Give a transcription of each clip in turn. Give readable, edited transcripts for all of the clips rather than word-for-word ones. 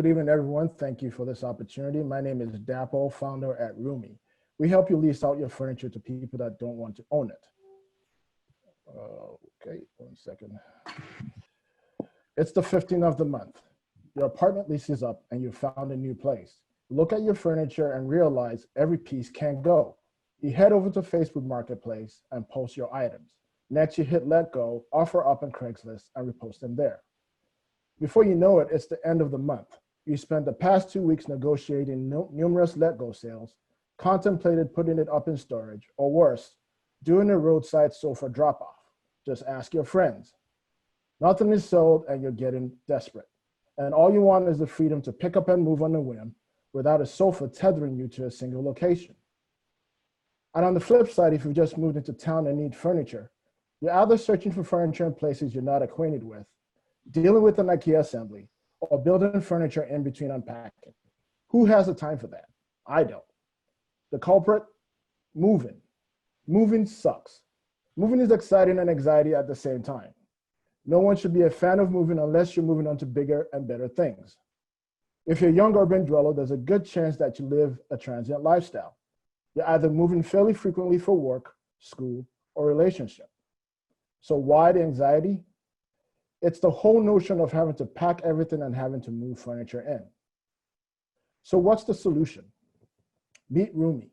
Good evening, everyone. Thank you for this opportunity. My name is Dapo, founder at Roomii. We help you lease out your furniture to people that don't want to own it. Okay, 1 second. It's the 15th of the month. Your apartment lease is up and you found a new place. Look at your furniture and realize every piece can't go. You head over to Facebook Marketplace and post your items. Next, you hit let go, offer up on Craigslist, and repost them there. Before you know it, it's the end of the month. You spent the past 2 weeks negotiating numerous let go sales, contemplated putting it up in storage, or worse, doing a roadside sofa drop off. Just ask your friends. Nothing is sold and you're getting desperate. And all you want is the freedom to pick up and move on a whim without a sofa tethering you to a single location. And on the flip side, if you've just moved into town and need furniture, you're either searching for furniture in places you're not acquainted with, dealing with an IKEA assembly, or building furniture in between unpacking. Who has the time for that? I don't. The culprit? Moving. Moving sucks. Moving is exciting and anxiety at the same time. No one should be a fan of moving unless you're moving on to bigger and better things. If you're a young urban dweller, there's a good chance that you live a transient lifestyle. You're either moving fairly frequently for work, school, or relationship. So why the anxiety? It's the whole notion of having to pack everything and having to move furniture in. So what's the solution? Meet Roomii,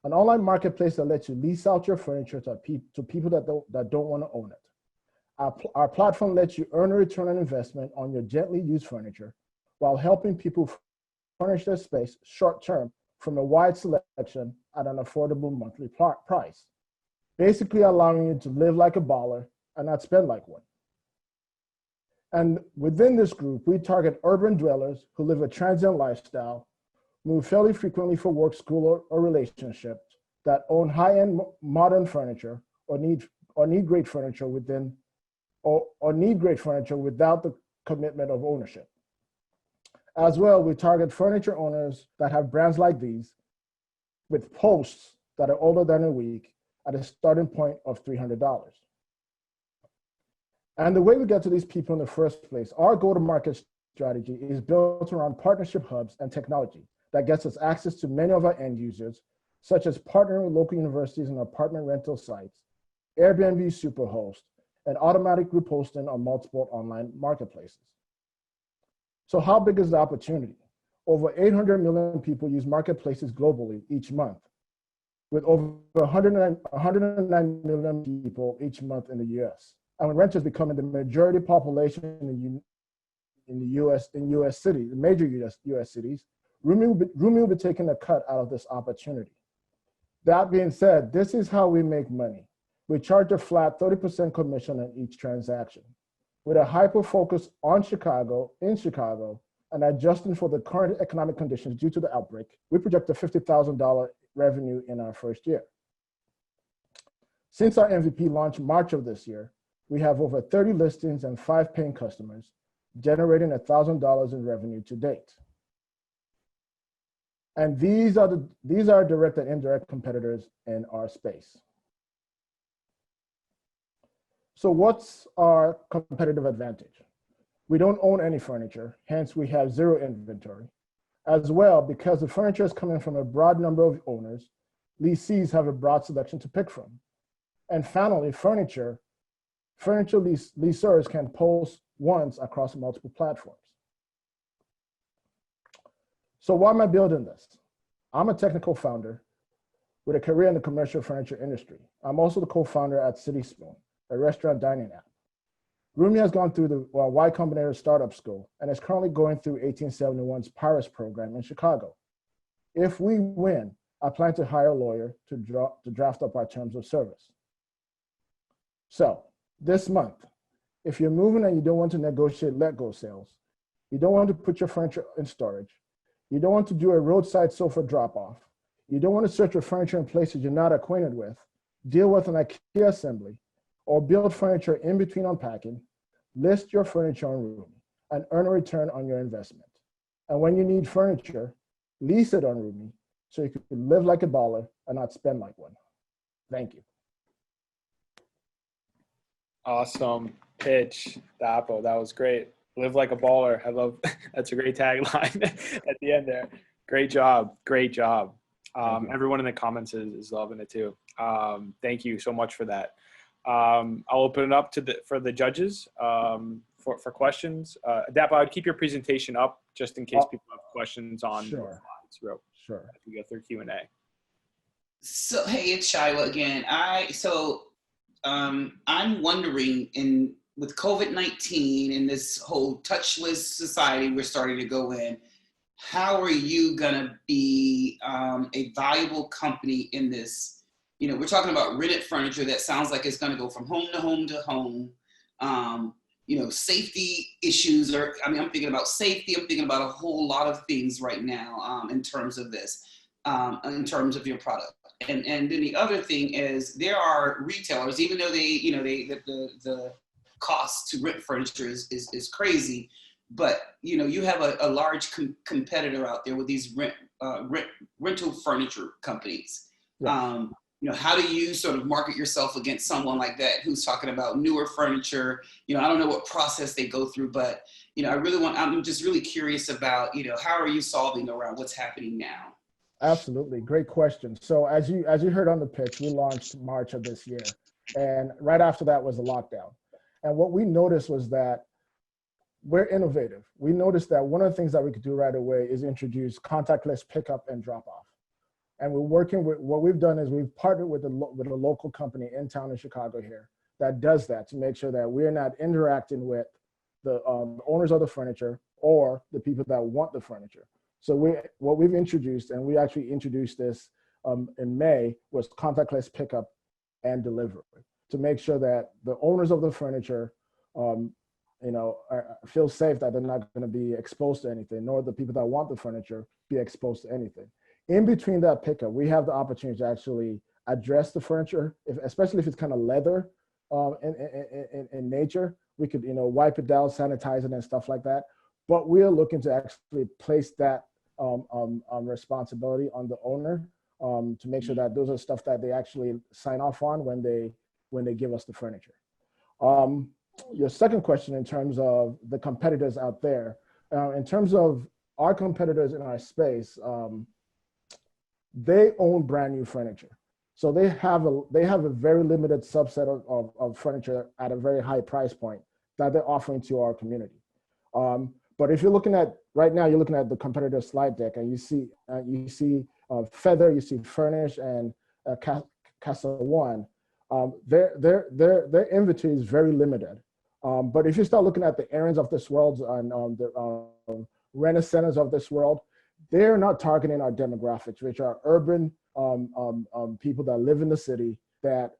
an online marketplace that lets you lease out your furniture to people that don't want to own it. Our platform lets you earn a return on investment on your gently used furniture while helping people furnish their space short-term from a wide selection at an affordable monthly price, basically allowing you to live like a baller and not spend like one. And within this group, we target urban dwellers who live a transient lifestyle, move fairly frequently for work, school, or relationships, that own high-end modern furniture or need great furniture within or need great furniture without the commitment of ownership. As well, we target furniture owners that have brands like these with posts that are older than a week at a starting point of $300. And the way we get to these people in the first place, our go-to-market strategy is built around partnership hubs and technology that gets us access to many of our end users, such as partnering with local universities and apartment rental sites, Airbnb Superhost, and automatic group hosting on multiple online marketplaces. So how big is the opportunity? Over 800 million people use marketplaces globally each month, with over 109 million people each month in the US. And when renters becoming the majority population in US cities, the major US cities, Roomii will be taking a cut out of this opportunity. That being said, this is how we make money. We charge a flat 30% commission on each transaction. With a hyper focus on Chicago, and adjusting for the current economic conditions due to the outbreak, we project a $50,000 revenue in our first year. Since our MVP launch March of this year, we have over 30 listings and 5 paying customers, generating $1,000 in revenue to date. And these are direct and indirect competitors in our space. So what's our competitive advantage? We don't own any furniture, hence we have zero inventory. As well, because the furniture is coming from a broad number of owners, lessees have a broad selection to pick from. And finally, furniture leasers can post once across multiple platforms. So why am I building this? I'm a technical founder with a career in the commercial furniture industry. I'm also the co-founder at City Spoon, a restaurant dining app. Roomii has gone through the Y Combinator startup school and is currently going through 1871's Paris program in Chicago. If we win, I plan to hire a lawyer to draft up our terms of service. So this month, if you're moving and you don't want to negotiate let-go sales, you don't want to put your furniture in storage, you don't want to do a roadside sofa drop-off, you don't want to search for furniture in places you're not acquainted with, deal with an IKEA assembly, or build furniture in between unpacking, list your furniture on Roomii and earn a return on your investment. And when you need furniture, lease it on Roomii so you can live like a baller and not spend like one. Thank you. Awesome pitch, Dapo. That was great. Live like a baller. I love, that's a great tagline at the end there. Great job. Great job. Everyone in the comments is loving it too. Thank you so much for that. I'll open it up for the judges for questions. Dapo, I would keep your presentation up just in case people have questions on the slides. Sure. As we go through Q&A. So, hey, it's Shiloh again. I'm wondering, with COVID-19 and this whole touchless society we're starting to go in, how are you gonna be a valuable company in this? You know, we're talking about rented furniture that sounds like it's gonna go from home to home to home. You know, safety issues I'm thinking about safety. I'm thinking about a whole lot of things right now in terms of this, in terms of your product. And then the other thing is there are retailers, even though the cost to rent furniture is crazy, but you have a large competitor out there with these rental furniture companies. Yes. How do you sort of market yourself against someone like that who's talking about newer furniture? I don't know what process they go through, but I'm just really curious about how are you solving around what's happening now? Absolutely, great question. So as you heard on the pitch, we launched March of this year, and right after that was the lockdown. And what we noticed was that we're innovative. We noticed that one of the things that we could do right away is introduce contactless pickup and drop off. And we're working with, what we've done is we've partnered with a local company in town in Chicago here that does that to make sure that we're not interacting with the owners of the furniture or the people that want the furniture. So what we've introduced, and we actually introduced this in May, was contactless pickup and delivery to make sure that the owners of the furniture feel safe that they're not going to be exposed to anything, nor the people that want the furniture be exposed to anything. In between that pickup, we have the opportunity to actually address the furniture, especially if it's kind of leather in nature. We could, wipe it down, sanitize it, and stuff like that. But we're looking to actually place that responsibility on the owner to make sure that those are stuff that they actually sign off on when they give us the furniture. Your second question in terms of the competitors out there, in terms of our competitors in our space, they own brand new furniture. So they have a very limited subset of furniture at a very high price point that they're offering to our community. But if you're looking at, right now, you're looking at the competitor slide deck and you see Feather, you see Furnish and Casa One. Their inventory is very limited. But if you start looking at the Aaron's of this world and the Renaissance of this world, they're not targeting our demographics, which are urban people that live in the city that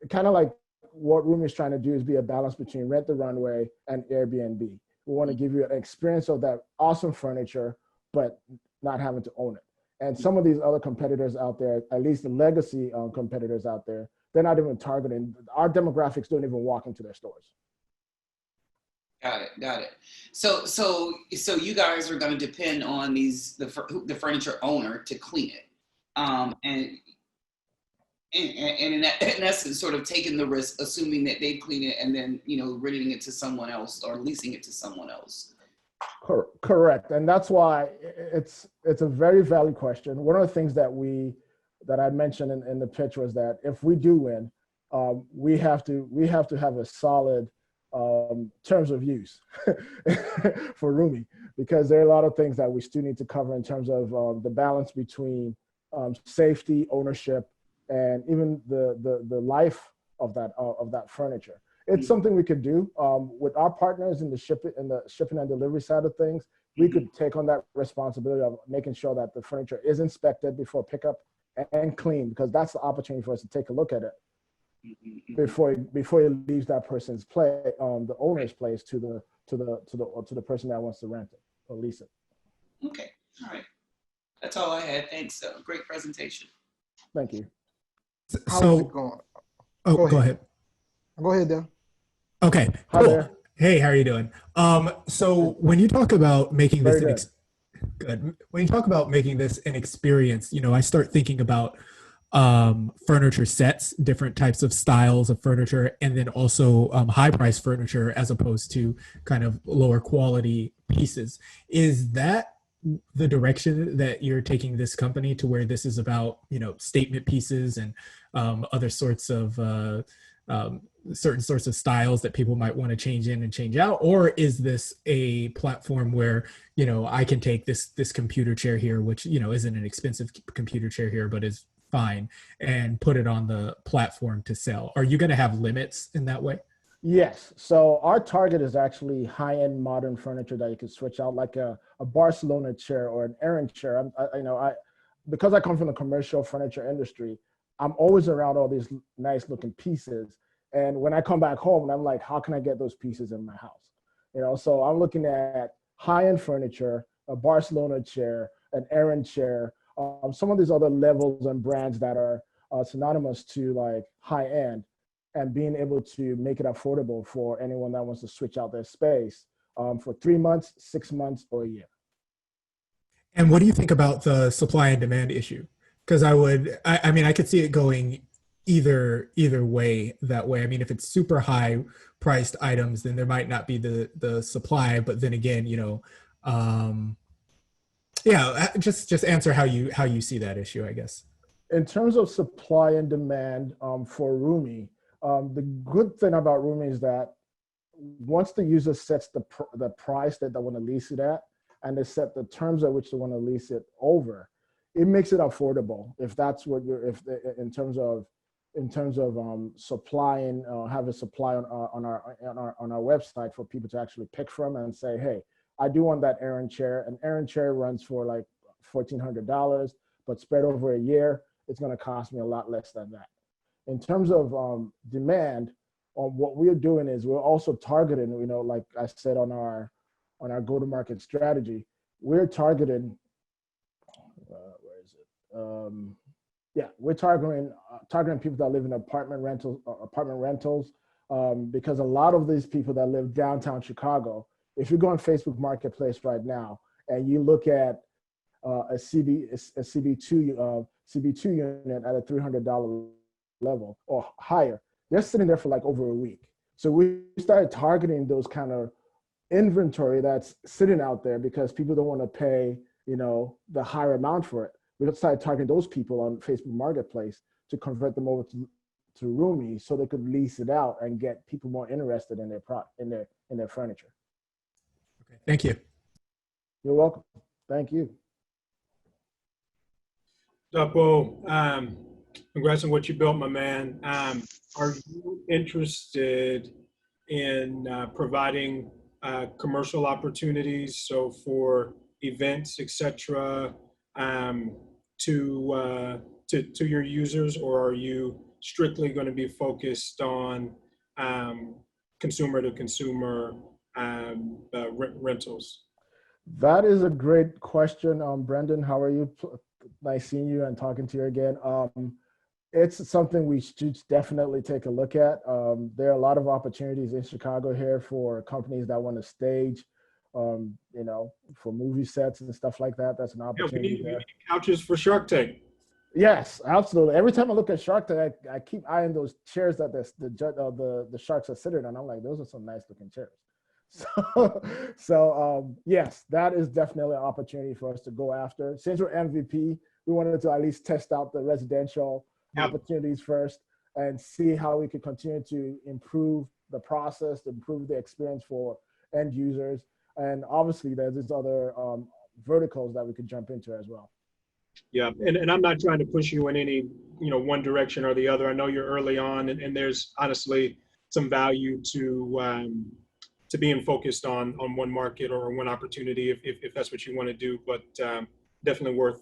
kind of like what Roomii is trying to do is be a balance between Rent the Runway and Airbnb. We want to give you an experience of that awesome furniture, but not having to own it. And some of these other competitors out there, at least the legacy competitors out there, they're not even targeting. Our demographics don't even walk into their stores. Got it. So you guys are going to depend on the furniture owner to clean it, and in essence, sort of taking the risk, assuming that they clean it, and then renting it to someone else or leasing it to someone else. Correct, and that's why it's a very valid question. One of the things that I mentioned in the pitch was that if we do win, we have to have a solid terms of use for Roomii, because there are a lot of things that we still need to cover in terms of the balance between safety, ownership, and even the life of that furniture. It's something we could do with our partners in the shipping and delivery side of things. We could take on that responsibility of making sure that the furniture is inspected before pickup and clean, because that's the opportunity for us to take a look at it before it leaves that person's play, the owner's place, to the person that wants to rent it or lease it. Okay, all right. That's all I had. Thanks. Great presentation. Thank you. How's it going? Oh, go ahead. Go ahead, Dale. Okay. Hi cool. there. Hey, how are you doing? So when you talk about making this good. When you talk about making this an experience, I start thinking about furniture sets, different types of styles of furniture, and then also high price furniture as opposed to kind of lower quality pieces. Is that the direction that you're taking this company, to where this is about, statement pieces and other sorts of certain sorts of styles that people might want to change in and change out? Or is this a platform where, I can take this computer chair here, which, isn't an expensive computer chair here, but is fine, and put it on the platform to sell? Are you going to have limits in that way? Yes. So our target is actually high-end modern furniture that you can switch out, like a Barcelona chair or an Aaron chair. Because I come from the commercial furniture industry, I'm always around all these nice looking pieces. And when I come back home, and I'm like, how can I get those pieces in my house? So I'm looking at high-end furniture, a Barcelona chair, an Aaron chair, some of these other levels and brands that are synonymous to like high-end, and being able to make it affordable for anyone that wants to switch out their space for 3 months, 6 months, or a year. And what do you think about the supply and demand issue? Because I mean, I could see it going either way that way. I mean, if it's super high priced items, then there might not be the supply. But then again, just answer how you see that issue, I guess. In terms of supply and demand for Roomii, the good thing about Roomii is that once the user sets the price that they want to lease it at, and they set the terms at which they want to lease it over, it makes it affordable. If that's what in terms of supplying, have a supply on our website for people to actually pick from and say, hey, I do want that Aaron chair. An Aaron chair runs for like $1,400, but spread over a year, it's going to cost me a lot less than that. In terms of demand, what we're doing is we're also targeting, like I said on our go-to-market strategy, we're targeting, we're targeting people that live in apartment rentals, because a lot of these people that live downtown Chicago, if you go on Facebook Marketplace right now and you look at a CB2 unit at a $300 level or higher, they're sitting there for like over a week. So we started targeting those kind of inventory that's sitting out there because people don't want to pay, the higher amount for it. We started targeting those people on Facebook Marketplace to convert them over to Roomii so they could lease it out and get people more interested in their furniture. Okay, thank you. You're welcome. Thank you. Dapo, congrats on what you built, my man. Are you interested in providing commercial opportunities, so for events, etc., to your users, or are you strictly going to be focused on consumer to consumer rentals? That is a great question, Brendan. How are you? Nice seeing you and talking to you again. It's something we should definitely take a look at. There are a lot of opportunities in Chicago here for companies that want to stage, for movie sets and stuff like that. That's an opportunity there. We need couches for Shark Tank. Yes, absolutely. Every time I look at Shark Tank, I keep eyeing those chairs that the sharks are sitting on. I'm like, those are some nice looking chairs. So yes, that is definitely an opportunity for us to go after. Since we're MVP, we wanted to at least test out the residential opportunities first and see how we could continue to improve the process, improve the experience for end users. And obviously there's these other verticals that we could jump into as well. Yeah, and I'm not trying to push you in any, one direction or the other. I know you're early on, and there's honestly some value to being focused on one market or one opportunity if that's what you want to do. But definitely worth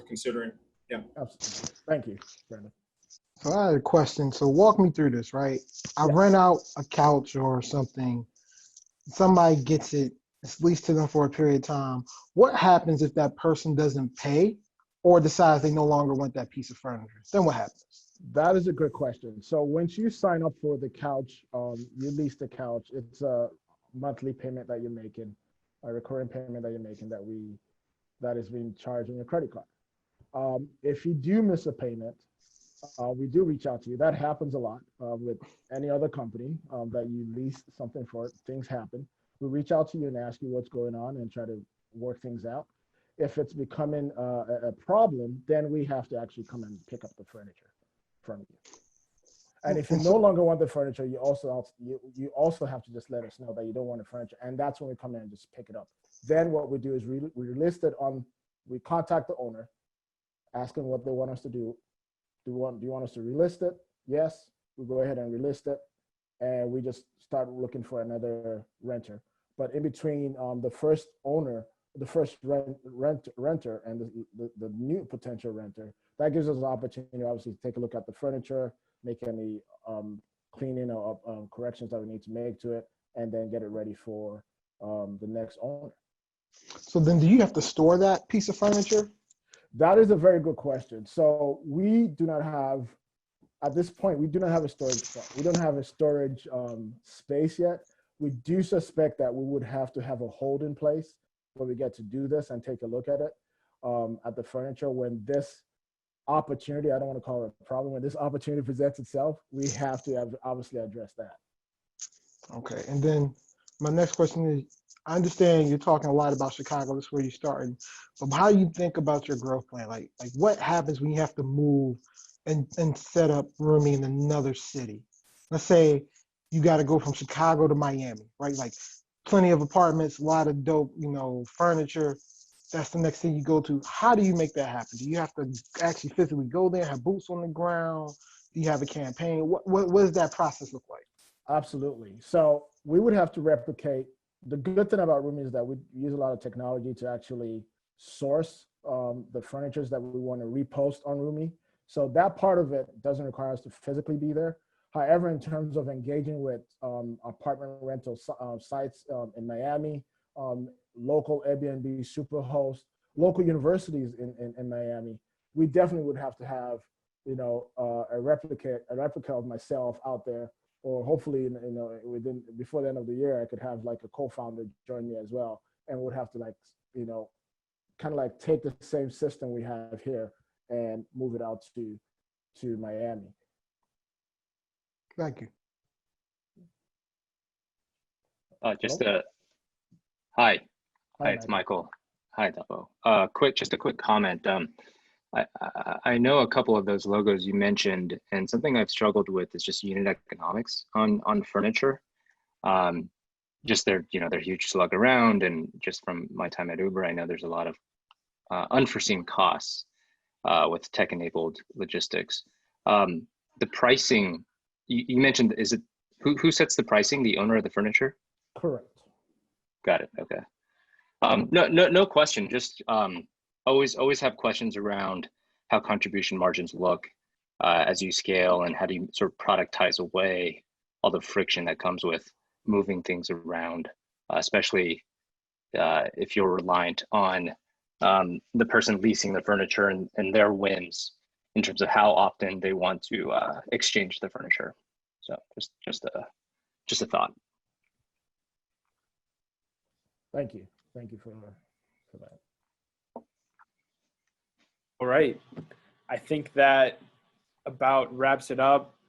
considering. Yeah. Absolutely. Thank you, Brandon. So I had a question. So walk me through this, right? I rent out a couch or something. Somebody gets it. It's leased to them for a period of time. What happens if that person doesn't pay or decides they no longer want that piece of furniture? Then what happens? That is a good question. So once you sign up for the couch, you lease the couch, it's a monthly payment that you're making, a recurring payment that you're making that is being charged on your credit card. If you do miss a payment, we do reach out to you. That happens a lot with any other company that you lease something for. Things happen. We reach out to you and ask you what's going on and try to work things out. If it's becoming a problem, then we have to actually come and pick up the furniture from you. And if you no longer want the furniture, you also have to just let us know that you don't want the furniture, and that's when we come in and just pick it up. Then what we do is we list it on. We contact the owner, asking what they want us to do. Do you want us to relist it? Yes, we go ahead and relist it, and we just start looking for another renter. But in between the first owner, the first renter, and the new potential renter, that gives us an opportunity, obviously, to take a look at the furniture, make any cleaning or corrections that we need to make to it, and then get it ready for the next owner. So then do you have to store that piece of furniture? That is a very good question. So we do not have, at this point, we do not have a storage. We don't have a storage space yet. We do suspect that we would have to have a hold in place where we get to do this and take a look at it at the furniture when this opportunity, I don't want to call it a problem, when this opportunity presents itself, we have to obviously address that. Okay, and then my next question is, I understand you're talking a lot about Chicago, that's where you're starting, but how do you think about your growth plan? Like what happens when you have to move and set up Roomii in another city? Let's say you got to go from Chicago to Miami, right? Like plenty of apartments, a lot of dope, furniture. That's the next thing you go to. How do you make that happen? Do you have to actually physically go there, have boots on the ground? Do you have a campaign? What does that process look like? Absolutely. So we would have to replicate. The good thing about Roomii is that we use a lot of technology to actually source the furnitures that we want to repost on Roomii. So that part of it doesn't require us to physically be there. However, in terms of engaging with apartment rental sites in Miami, local Airbnb, Superhost, local universities in Miami, we definitely would have to have a replica of myself out there, or hopefully before the end of the year I could have like a co-founder join me as well, and would have to kind of like take the same system we have here and move it out to Miami. Thank you. Hi, it's Michael. Hi, Dapo. Just a quick comment. I know a couple of those logos you mentioned, and something I've struggled with is just unit economics on furniture. Just they're huge to lug around, and just from my time at Uber, I know there's a lot of unforeseen costs with tech-enabled logistics. The pricing you mentioned, is it who sets the pricing? The owner of the furniture? Correct. Got it. Okay. No question. Just always have questions around how contribution margins look as you scale, and how do you sort of productize away all the friction that comes with moving things around, especially if you're reliant on the person leasing the furniture and their whims in terms of how often they want to exchange the furniture. So just a thought. Thank you for that. All right. I think that about wraps it up.